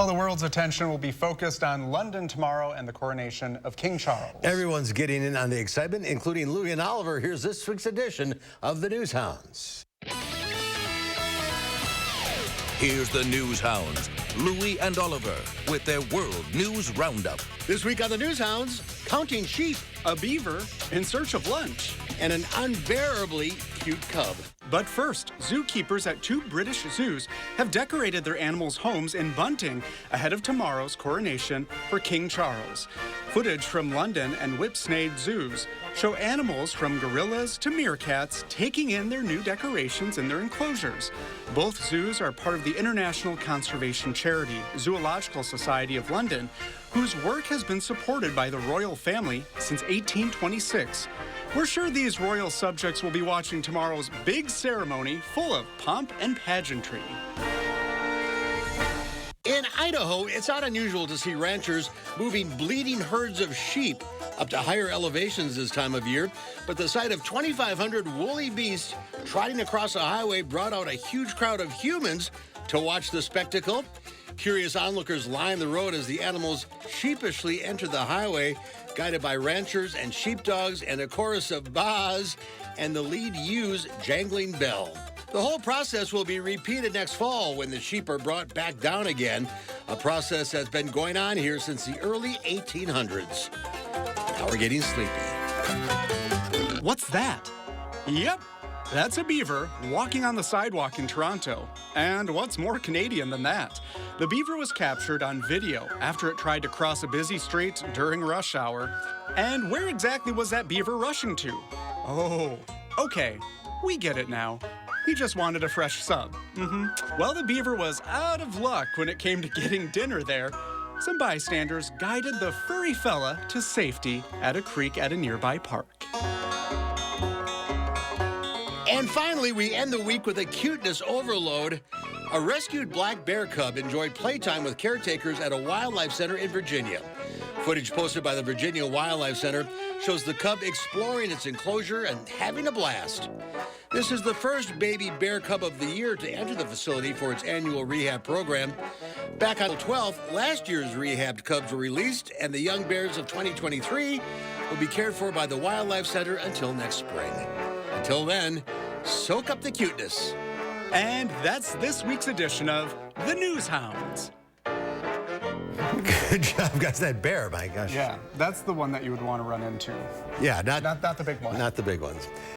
Well, the world's attention will be focused on London tomorrow and the coronation of King Charles. Everyone's getting in on the excitement, including Lui and Oliver. Here's this week's edition of the Newshounds. Here's the Newshounds, Lui and Oliver, with their World News Roundup. This week on the Newshounds, counting sheep, A beaver in search of lunch. and an unbearably cute cub. But first, zookeepers at 2 British zoos have decorated their animals' homes in bunting ahead of tomorrow's coronation for King Charles. Footage from London and Whipsnade zoos show animals from gorillas to meerkats taking in their new decorations in their enclosures. Both zoos are part of the international conservation charity Zoological Society of London, whose work has been supported by the royal family since 1826. We're sure these royal subjects will be watching tomorrow's big ceremony full of pomp and pageantry. In Idaho, it's not unusual to see ranchers moving bleeding herds of sheep up to higher elevations this time of year, but the sight of 2,500 woolly beasts trotting across a highway brought out a huge crowd of humans to watch the spectacle. Curious onlookers line the road as the animals sheepishly enter the highway, guided by ranchers and sheepdogs and a chorus of baas and the lead ewe's jangling bell. The whole process will be repeated next fall when the sheep are brought back down again, a process that's been going on here since the early 1800s. Now we're getting sleepy. What's that? Yep, that's a beaver walking on the sidewalk in Toronto. And what's more Canadian than that? The beaver was captured on video after it tried to cross a busy street during rush hour. And where exactly was that beaver rushing to? Oh, okay, we get it now. He just wanted a fresh sub. Well, the beaver was out of luck when it came to getting dinner there. Some bystanders guided the furry fella to safety at a creek at a nearby park. And finally, we end the week with a cuteness overload. A rescued black bear cub enjoyed playtime with caretakers at a wildlife center in Virginia. Footage posted by the Virginia Wildlife Center shows the cub exploring its enclosure and having a blast. This is the first baby bear cub of the year to enter the facility for its annual rehab program. Back on the 12th, last year's rehabbed cubs were released, and the young bears of 2023 will be cared for by the Wildlife Center until next spring. Until then, soak up the cuteness. And that's this week's edition of the Newshounds. Good job, guys. That bear, my gosh. Yeah, that's the one that you would want to run into. Yeah, Not the big one. Not the big ones.